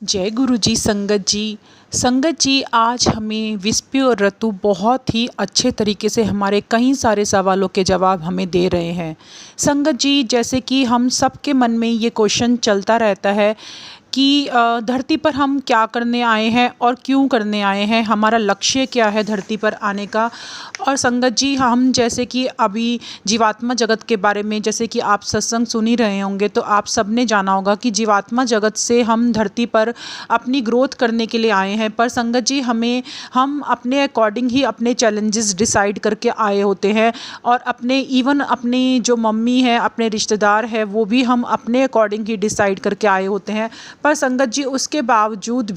जय गुरु जी। संगत जी आज हमें विस्पी और ऋतु बहुत ही अच्छे तरीके से हमारे कई सारे सवालों के जवाब हमें दे रहे हैं। संगत जी, जैसे कि हम सबके मन में ये क्वेश्चन चलता रहता है कि धरती पर हम क्या करने आए हैं और क्यों करने आए हैं, हमारा लक्ष्य क्या है धरती पर आने का। और संगत जी, हम जैसे कि अभी जीवात्मा जगत के बारे में, जैसे कि आप सत्संग सुन ही रहे होंगे, तो आप सब ने जाना होगा कि जीवात्मा जगत से हम धरती पर अपनी ग्रोथ करने के लिए आए हैं। पर संगत जी, हम अपने अकॉर्डिंग ही अपने चैलेंजेस डिसाइड करके आए होते हैं, और अपनी जो मम्मी है, अपने रिश्तेदार है, वो भी हम अपने अकॉर्डिंग ही डिसाइड करके आए होते हैं। पर संगत जी, उसके बावजूद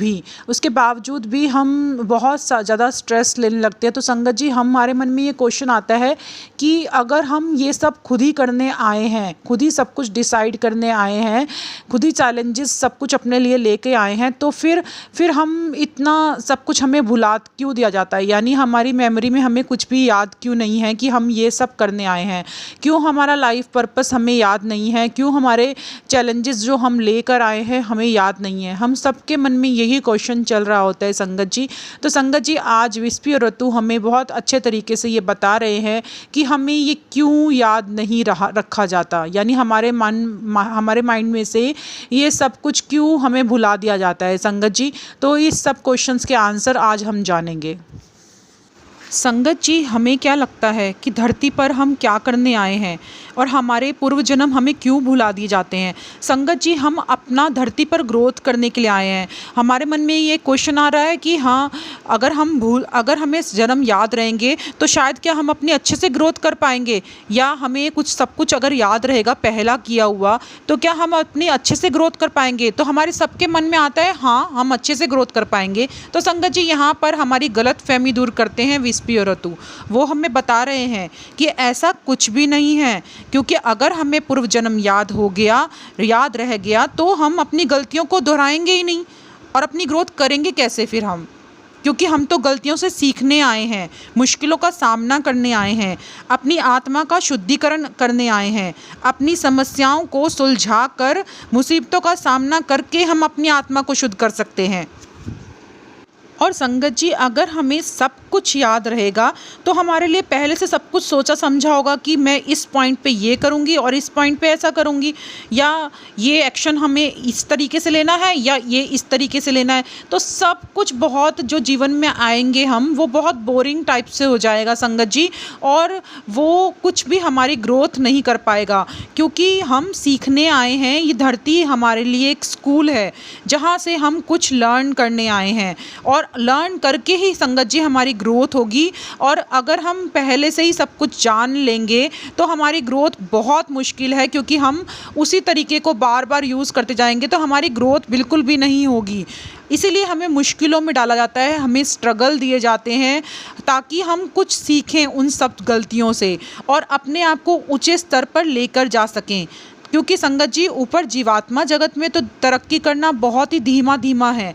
भी हम बहुत ज़्यादा स्ट्रेस लेने लगते हैं। तो संगत जी, हमारे मन में ये क्वेश्चन आता है कि अगर हम ये सब खुद ही करने आए हैं, खुद ही सब कुछ डिसाइड करने आए हैं, खुद ही चैलेंजेस सब कुछ अपने लिए लेके आए हैं, तो फिर हम इतना सब कुछ हमें भुला क्यों दिया जाता है? यानी हमारी मेमोरी में हमें कुछ भी याद क्यों नहीं है कि हम ये सब करने आए हैं? क्यों हमारा लाइफ पर्पस हमें याद नहीं है? क्यों हमारे चैलेंजेस जो हम लेकर आए हैं हमें याद नहीं है? हम सबके मन में यही क्वेश्चन चल रहा होता है संगत जी। तो संगत जी, आज विस्पी और ऋतु हमें बहुत अच्छे तरीके से ये बता रहे हैं कि हमें ये क्यों याद नहीं रखा जाता, यानी हमारे माइंड में से ये सब कुछ क्यों हमें भुला दिया जाता है संगत जी। तो इस सब क्वेश्चंस के आंसर आज हम जानेंगे। संगत जी, हमें क्या लगता है कि धरती पर हम क्या करने आए हैं और हमारे पूर्व जन्म हमें क्यों भुला दिए जाते हैं? संगत जी, हम अपना धरती पर ग्रोथ करने के लिए आए हैं। हमारे मन में ये क्वेश्चन आ रहा है कि हाँ, अगर हमें जन्म याद रहेंगे तो शायद क्या हम अपनी अच्छे से ग्रोथ कर पाएंगे, या हमें सब कुछ अगर याद रहेगा पहला किया हुआ, तो क्या हम अपनी अच्छे से ग्रोथ कर पाएंगे? तो हमारे सबके मन में आता है हाँ, हम अच्छे से ग्रोथ कर पाएंगे। तो संगत जी, यहाँ पर हमारी गलत फहमी दूर करते हैं विस्पी और ऋतु। वो हमें बता रहे हैं कि ऐसा कुछ भी नहीं है, क्योंकि अगर हमें पूर्व जन्म याद रह गया तो हम अपनी गलतियों को दोहराएंगे ही नहीं, और अपनी ग्रोथ करेंगे कैसे फिर हम? क्योंकि हम तो गलतियों से सीखने आए हैं, मुश्किलों का सामना करने आए हैं, अपनी आत्मा का शुद्धिकरण करने आए हैं। अपनी समस्याओं को सुलझा कर, मुसीबतों का सामना करके हम अपनी आत्मा को शुद्ध कर सकते हैं। और संगत जी, अगर हमें सब कुछ याद रहेगा तो हमारे लिए पहले से सब कुछ सोचा समझा होगा कि मैं इस पॉइंट पे ये करूँगी और इस पॉइंट पे ऐसा करूँगी, या ये एक्शन हमें इस तरीके से लेना है या ये इस तरीके से लेना है। तो सब कुछ बहुत जो जीवन में आएंगे वो बहुत बोरिंग टाइप से हो जाएगा संगत जी, और वो कुछ भी हमारी ग्रोथ नहीं कर पाएगा, क्योंकि हम सीखने आए हैं। ये धरती हमारे लिए एक स्कूल है जहाँ से हम कुछ लर्न करने आए हैं, और लर्न करके ही संगत जी हमारी ग्रोथ होगी। और अगर हम पहले से ही सब कुछ जान लेंगे तो हमारी ग्रोथ बहुत मुश्किल है, क्योंकि हम उसी तरीके को बार बार यूज़ करते जाएंगे तो हमारी ग्रोथ बिल्कुल भी नहीं होगी। इसीलिए हमें मुश्किलों में डाला जाता है, हमें स्ट्रगल दिए जाते हैं, ताकि हम कुछ सीखें उन सब गलतियों से और अपने आप को ऊंचे स्तर पर लेकर जा सकें। क्योंकि संगत जी, ऊपर जीवात्मा जगत में तो तरक्की करना बहुत ही धीमा है।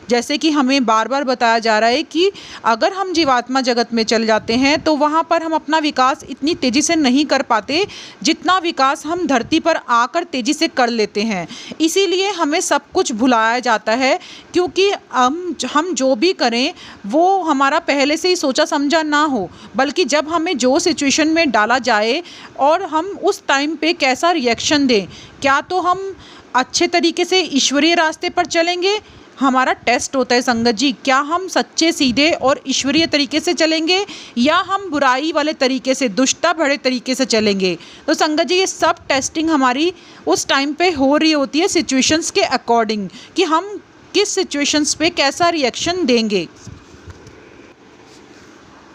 जैसे कि हमें बार बार बताया जा रहा है कि अगर हम जीवात्मा जगत में चले जाते हैं तो वहाँ पर हम अपना विकास इतनी तेज़ी से नहीं कर पाते जितना विकास हम धरती पर आकर तेज़ी से कर लेते हैं। इसीलिए हमें सब कुछ भुलाया जाता है, क्योंकि हम जो भी करें वो हमारा पहले से ही सोचा समझा ना हो, बल्कि जब हमें जो सिचुएशन में डाला जाए और हम उस टाइम पे कैसा रिएक्शन दें। क्या तो हम अच्छे तरीके से ईश्वरीय रास्ते पर चलेंगे, हमारा टेस्ट होता है संगत जी। क्या हम सच्चे सीधे और ईश्वरीय तरीके से चलेंगे, या हम बुराई वाले तरीके से, दुष्टता भरे तरीके से चलेंगे? तो संगत जी, ये सब टेस्टिंग हमारी उस टाइम पे हो रही होती है सिचुएशंस के अकॉर्डिंग, कि हम किस सिचुएशंस पे कैसा रिएक्शन देंगे।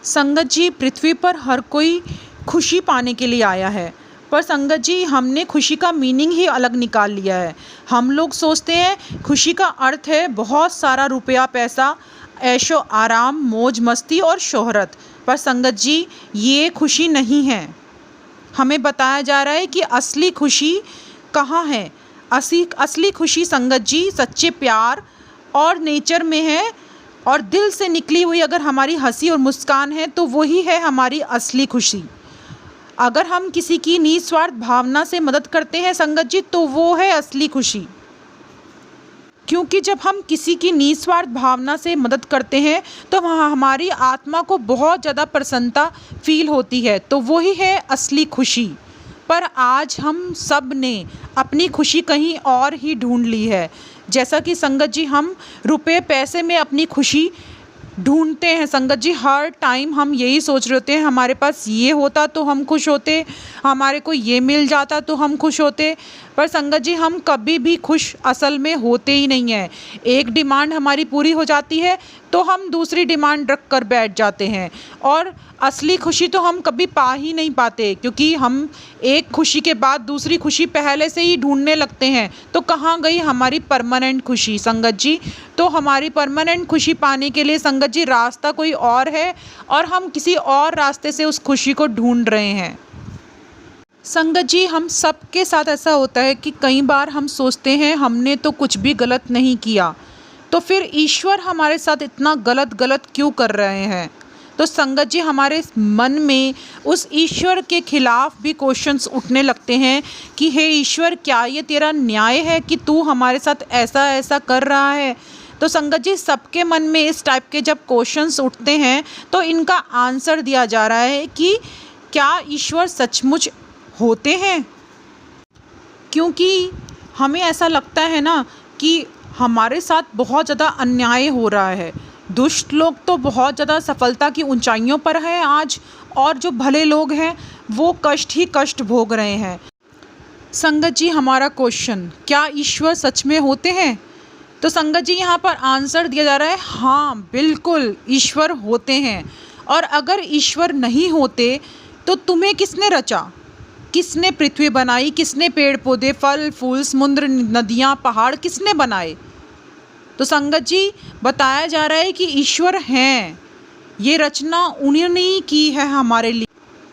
संगत जी, पृथ्वी पर हर कोई खुशी पाने के लिए आया है, पर संगत जी, हमने खुशी का मीनिंग ही अलग निकाल लिया है। हम लोग सोचते हैं खुशी का अर्थ है बहुत सारा रुपया पैसा, ऐशो आराम, मौज मस्ती और शोहरत। पर संगत जी, ये खुशी नहीं है। हमें बताया जा रहा है कि असली खुशी कहाँ है। असली खुशी संगत जी सच्चे प्यार और नेचर में है, और दिल से निकली हुई अगर हमारी हंसी और मुस्कान है तो वही है हमारी असली खुशी। अगर हम किसी की निस्वार्थ भावना से मदद करते हैं संगत जी, तो वो है असली खुशी। क्योंकि जब हम किसी की निस्वार्थ भावना से मदद करते हैं तो वहाँ हमारी आत्मा को बहुत ज़्यादा प्रसन्नता फील होती है, तो वही है असली खुशी। पर आज हम सब ने अपनी खुशी कहीं और ही ढूंढ ली है। जैसा कि संगत जी हम रुपए पैसे में अपनी खुशी ढूंढते हैं संगत जी, हर टाइम हम यही सोच रहे होते हैं हमारे पास ये होता तो हम खुश होते, हमारे को ये मिल जाता तो हम खुश होते। पर संगत जी हम कभी भी खुश असल में होते ही नहीं हैं। एक डिमांड हमारी पूरी हो जाती है तो हम दूसरी डिमांड रख कर बैठ जाते हैं, और असली खुशी तो हम कभी पा ही नहीं पाते, क्योंकि हम एक खुशी के बाद दूसरी खुशी पहले से ही ढूंढने लगते हैं। तो कहाँ गई हमारी परमानेंट खुशी संगत जी? तो हमारी परमानेंट खुशी पाने के लिए संगत जी रास्ता कोई और है, और हम किसी और रास्ते से उस खुशी को ढूंढ रहे हैं। संगत जी हम सबके साथ ऐसा होता है कि कई बार हम सोचते हैं हमने तो कुछ भी गलत नहीं किया, तो फिर ईश्वर हमारे साथ इतना गलत गलत क्यों कर रहे हैं? तो संगत जी हमारे मन में उस ईश्वर के खिलाफ भी क्वेश्चंस उठने लगते हैं कि हे ईश्वर, क्या ये तेरा न्याय है कि तू हमारे साथ ऐसा ऐसा कर रहा है? तो संगत जी सबके मन में इस टाइप के जब क्वेश्चंस उठते हैं तो इनका आंसर दिया जा रहा है कि क्या ईश्वर सचमुच होते हैं? क्योंकि हमें ऐसा लगता है ना कि हमारे साथ बहुत ज़्यादा अन्याय हो रहा है। दुष्ट लोग तो बहुत ज़्यादा सफलता की ऊंचाइयों पर है आज, और जो भले लोग हैं वो कष्ट ही कष्ट भोग रहे हैं। संगत जी हमारा क्वेश्चन, क्या ईश्वर सच में होते हैं? तो संगत जी यहाँ पर आंसर दिया जा रहा है, हाँ बिल्कुल ईश्वर होते हैं। और अगर ईश्वर नहीं होते तो तुम्हें किसने रचा? किसने पृथ्वी बनाई? किसने पेड़ पौधे फल फूल समुद्र नदियाँ पहाड़ किसने बनाए? तो संगत जी बताया जा रहा है कि ईश्वर हैं, ये रचना उन्होंने ही की है हमारे लिए।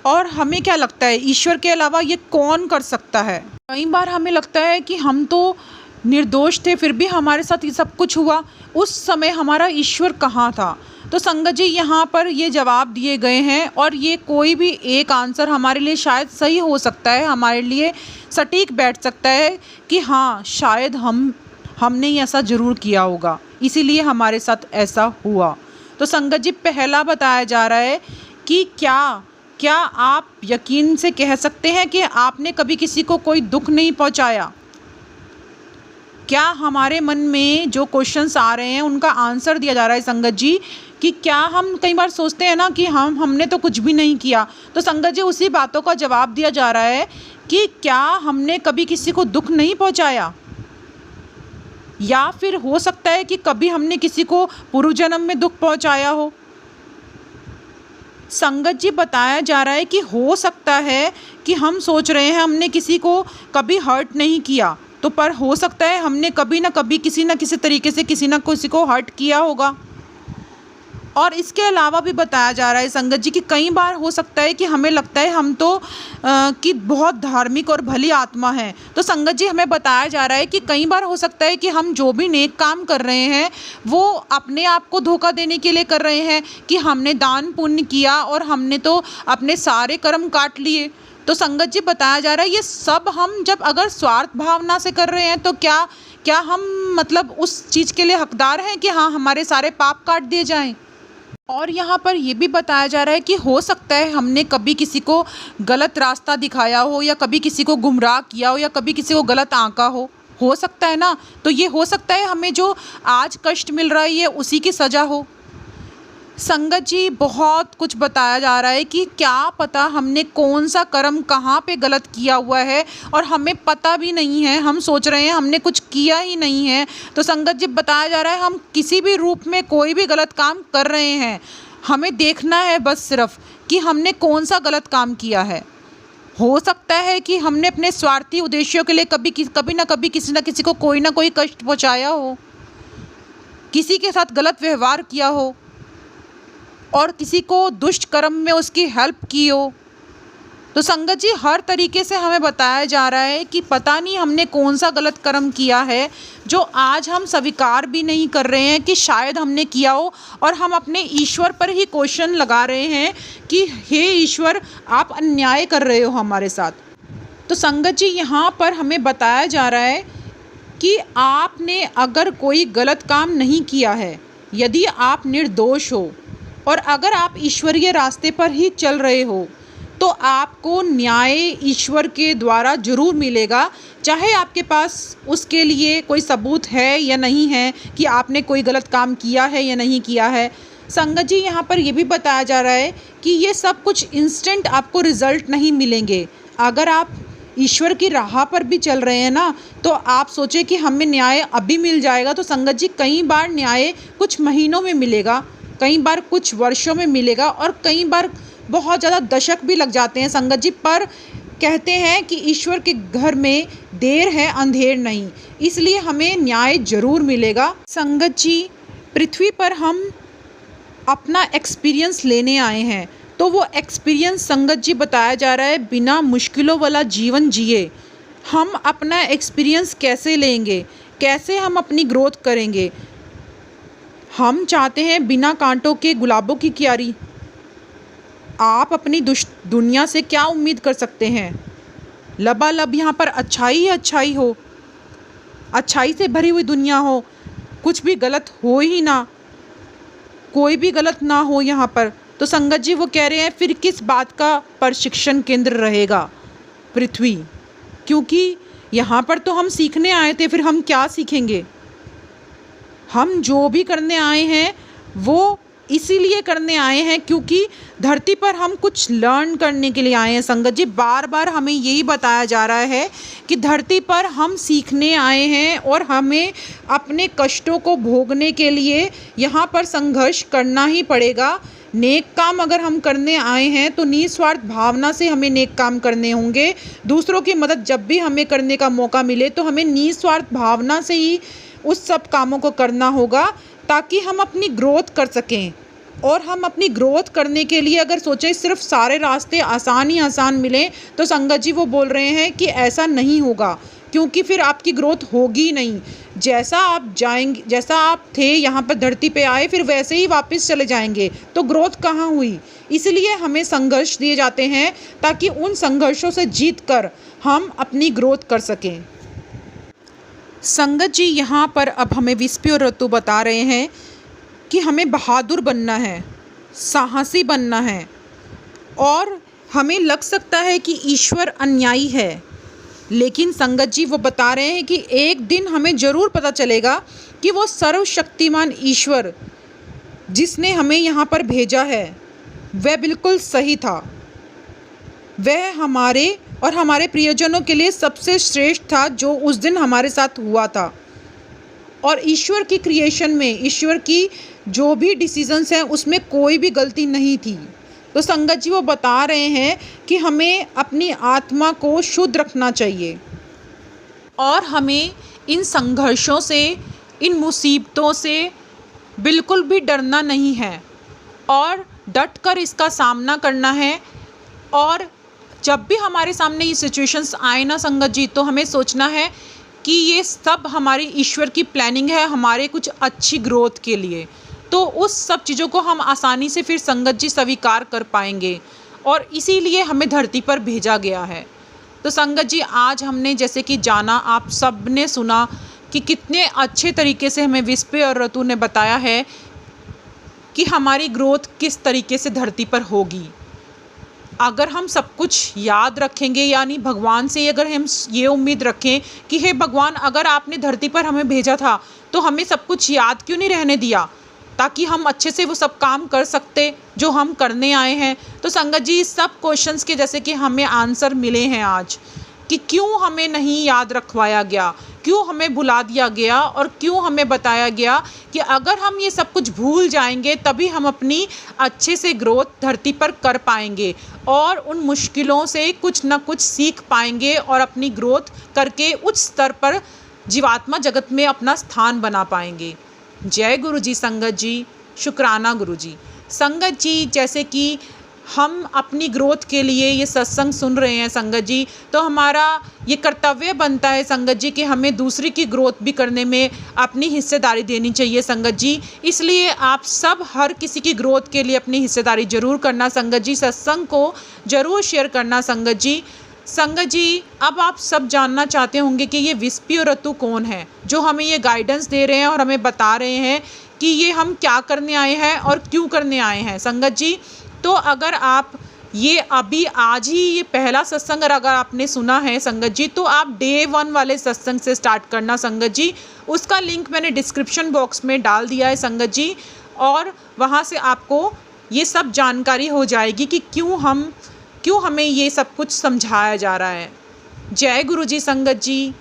और हमें क्या लगता है ईश्वर के अलावा ये कौन कर सकता है? कई बार हमें लगता है कि हम तो निर्दोष थे फिर भी हमारे साथ ये सब कुछ हुआ, उस समय हमारा ईश्वर कहाँ था? तो संगत जी यहाँ पर ये जवाब दिए गए हैं, और ये कोई भी एक आंसर हमारे लिए शायद सही हो सकता है, हमारे लिए सटीक बैठ सकता है कि हाँ शायद हमने ही ऐसा ज़रूर किया होगा, इसीलिए हमारे साथ ऐसा हुआ। तो संगत जी पहला बताया जा रहा है कि क्या आप यकीन से कह सकते हैं कि आपने कभी किसी को कोई दुख नहीं पहुंचाया? क्या हमारे मन में जो क्वेश्चंस आ रहे हैं उनका आंसर दिया जा रहा है संगत जी कि क्या हम कई बार सोचते हैं ना कि हमने तो कुछ भी नहीं किया। तो संगत जी उसी बातों का जवाब दिया जा रहा है कि क्या हमने कभी किसी को दुख नहीं पहुंचाया? या फिर हो सकता है कि कभी हमने किसी को पूर्व जन्म में दुख पहुंचाया हो। संगत जी बताया जा रहा है कि हो सकता है कि हम सोच रहे हैं हमने किसी को कभी हर्ट नहीं किया, तो पर हो सकता है हमने कभी ना कभी किसी न किसी तरीके से किसी न किसी को हर्ट किया होगा। और इसके अलावा भी बताया जा रहा है संगत जी कि कई बार हो सकता है कि हमें लगता है हम तो कि बहुत धार्मिक और भली आत्मा है। तो संगत जी हमें बताया जा रहा है कि कई बार हो सकता है कि हम जो भी नेक काम कर रहे हैं वो अपने आप को धोखा देने के लिए कर रहे हैं कि हमने दान पुण्य किया और हमने तो अपने सारे कर्म काट लिए। तो संगत जी बताया जा रहा है ये सब हम जब अगर स्वार्थ भावना से कर रहे हैं तो क्या हम मतलब उस चीज़ के लिए हकदार हैं कि हाँ हमारे सारे पाप काट दिए जाएं। और यहाँ पर ये भी बताया जा रहा है कि हो सकता है हमने कभी किसी को गलत रास्ता दिखाया हो, या कभी किसी को गुमराह किया हो, या कभी किसी को गलत आंका हो सकता है ना। तो ये हो सकता है हमें जो आज कष्ट मिल रहा है ये उसी की सज़ा हो। संगत जी बहुत कुछ बताया जा रहा है कि क्या पता हमने कौन सा कर्म कहाँ पे गलत किया हुआ है और हमें पता भी नहीं है, हम सोच रहे हैं हमने कुछ किया ही नहीं है। तो संगत जी बताया जा रहा है हम किसी भी रूप में कोई भी गलत काम कर रहे हैं, हमें देखना है बस सिर्फ कि हमने कौन सा गलत काम किया है। हो सकता है कि हमने अपने स्वार्थी उद्देश्यों के लिए कभी ना कभी किसी न किसी को कोई ना कोई कष्ट पहुँचाया हो, किसी के साथ गलत व्यवहार किया हो और किसी को दुष्ट कर्म में उसकी हेल्प की हो। तो संगत जी हर तरीके से हमें बताया जा रहा है कि पता नहीं हमने कौन सा गलत कर्म किया है जो आज हम स्वीकार भी नहीं कर रहे हैं कि शायद हमने किया हो, और हम अपने ईश्वर पर ही क्वेश्चन लगा रहे हैं कि हे ईश्वर आप अन्याय कर रहे हो हमारे साथ। तो संगत जी यहाँ पर हमें बताया जा रहा है कि आपने अगर कोई गलत काम नहीं किया है, यदि आप निर्दोष हो और अगर आप ईश्वरीय रास्ते पर ही चल रहे हो, तो आपको न्याय ईश्वर के द्वारा ज़रूर मिलेगा। चाहे आपके पास उसके लिए कोई सबूत है या नहीं है कि आपने कोई गलत काम किया है या नहीं किया है। संगत जी, यहाँ पर ये भी बताया जा रहा है कि ये सब कुछ इंस्टेंट आपको रिज़ल्ट नहीं मिलेंगे। अगर आप ईश्वर की राह पर भी चल रहे हैं ना, तो आप सोचें कि हमें न्याय अभी मिल जाएगा, तो संगत जी कई बार न्याय कुछ महीनों में मिलेगा, कई बार कुछ वर्षों में मिलेगा और कई बार बहुत ज़्यादा दशक भी लग जाते हैं संगत जी। पर कहते हैं कि ईश्वर के घर में देर है अंधेर नहीं, इसलिए हमें न्याय ज़रूर मिलेगा। संगत जी, पृथ्वी पर हम अपना एक्सपीरियंस लेने आए हैं, तो वो एक्सपीरियंस संगत जी बताया जा रहा है बिना मुश्किलों वाला जीवन जिए। हम अपना एक्सपीरियंस कैसे लेंगे, कैसे हम अपनी ग्रोथ करेंगे। हम चाहते हैं बिना कांटों के गुलाबों की क्यारी। आप अपनी दुनिया से क्या उम्मीद कर सकते हैं? लबालब यहाँ पर अच्छाई ही अच्छाई हो, अच्छाई से भरी हुई दुनिया हो, कुछ भी गलत हो ही ना, कोई भी गलत ना हो यहाँ पर। तो संगत जी वो कह रहे हैं फिर किस बात का प्रशिक्षण केंद्र रहेगा पृथ्वी, क्योंकि यहाँ पर तो हम सीखने आए थे, फिर हम क्या सीखेंगे। हम जो भी करने आए हैं वो इसीलिए करने आए हैं क्योंकि धरती पर हम कुछ लर्न करने के लिए आए हैं। संगत जी, बार बार हमें यही बताया जा रहा है कि धरती पर हम सीखने आए हैं और हमें अपने कष्टों को भोगने के लिए यहाँ पर संघर्ष करना ही पड़ेगा। नेक काम अगर हम करने आए हैं तो निस्वार्थ भावना से हमें नेक काम करने होंगे। दूसरों की मदद जब भी हमें करने का मौका मिले तो हमें निस्वार्थ भावना से ही उस सब कामों को करना होगा, ताकि हम अपनी ग्रोथ कर सकें। और हम अपनी ग्रोथ करने के लिए अगर सोचें सिर्फ सारे रास्ते आसान ही आसान मिलें, तो संगत जी वो बोल रहे हैं कि ऐसा नहीं होगा, क्योंकि फिर आपकी ग्रोथ होगी नहीं। जैसा आप जाएंगे, जैसा आप थे यहाँ पर धरती पे आए, फिर वैसे ही वापस चले जाएंगे, तो ग्रोथ कहाँ हुई। इसलिए हमें संघर्ष दिए जाते हैं ताकि उन संघर्षों से जीत कर हम अपनी ग्रोथ कर सकें। संगत जी, यहाँ पर अब हमें विस्पी और ऋतु बता रहे हैं कि हमें बहादुर बनना है, साहसी बनना है। और हमें लग सकता है कि ईश्वर अन्यायी है, लेकिन संगत जी वो बता रहे हैं कि एक दिन हमें ज़रूर पता चलेगा कि वो सर्वशक्तिमान ईश्वर जिसने हमें यहाँ पर भेजा है वह बिल्कुल सही था। वह हमारे और हमारे प्रियजनों के लिए सबसे श्रेष्ठ था जो उस दिन हमारे साथ हुआ था। और ईश्वर की क्रिएशन में, ईश्वर की जो भी डिसीजंस हैं उसमें कोई भी गलती नहीं थी। तो संगत जी वो बता रहे हैं कि हमें अपनी आत्मा को शुद्ध रखना चाहिए और हमें इन संघर्षों से, इन मुसीबतों से बिल्कुल भी डरना नहीं है और डट कर इसका सामना करना है। और जब भी हमारे सामने ये सिचुएशंस आए ना संगत जी, तो हमें सोचना है कि ये सब हमारी ईश्वर की प्लानिंग है हमारे कुछ अच्छी ग्रोथ के लिए। तो उस सब चीज़ों को हम आसानी से फिर संगत जी स्वीकार कर पाएंगे और इसीलिए हमें धरती पर भेजा गया है। तो संगत जी, आज हमने जैसे कि जाना, आप सब ने सुना कि कितने अच्छे तरीके से हमें विस्पे और ऋतु ने बताया है कि हमारी ग्रोथ किस तरीके से धरती पर होगी। अगर हम सब कुछ याद रखेंगे, यानी भगवान से अगर हम ये उम्मीद रखें कि हे भगवान, अगर आपने धरती पर हमें भेजा था तो हमें सब कुछ याद क्यों नहीं रहने दिया, ताकि हम अच्छे से वो सब काम कर सकते जो हम करने आए हैं। तो संगत जी, सब क्वेश्चंस के जैसे कि हमें आंसर मिले हैं आज कि क्यों हमें नहीं याद रखवाया गया, क्यों हमें भुला दिया गया और क्यों हमें बताया गया कि अगर हम ये सब कुछ भूल जाएंगे तभी हम अपनी अच्छे से ग्रोथ धरती पर कर पाएंगे और उन मुश्किलों से कुछ ना कुछ सीख पाएंगे और अपनी ग्रोथ करके उच्च स्तर पर जीवात्मा जगत में अपना स्थान बना पाएंगे। जय गुरु जी। संगत जी, शुक्राना गुरु जी। संगत जी, जैसे कि हम अपनी ग्रोथ के लिए ये सत्संग सुन रहे हैं संगत जी, तो हमारा ये कर्तव्य बनता है संगत जी कि हमें दूसरी की ग्रोथ भी करने में अपनी हिस्सेदारी देनी चाहिए संगत जी। इसलिए आप सब हर किसी की ग्रोथ के लिए अपनी हिस्सेदारी ज़रूर करना संगत जी, सत्संग को ज़रूर शेयर करना संगत जी। संगत जी, अब आप सब जानना चाहते होंगे कि ये विस्पी और रतु कौन है जो हमें ये गाइडेंस दे रहे हैं और हमें बता रहे हैं कि ये हम क्या करने आए हैं और क्यों करने आए हैं। संगत जी, तो अगर आप ये अभी आज ही ये पहला सत्संग अगर आपने सुना है संगत जी, तो आप डे 1 वाले सत्संग से स्टार्ट करना संगत जी। उसका लिंक मैंने डिस्क्रिप्शन बॉक्स में डाल दिया है संगत जी, और वहाँ से आपको ये सब जानकारी हो जाएगी कि क्यों हमें ये सब कुछ समझाया जा रहा है। जय गुरु जी संगत जी।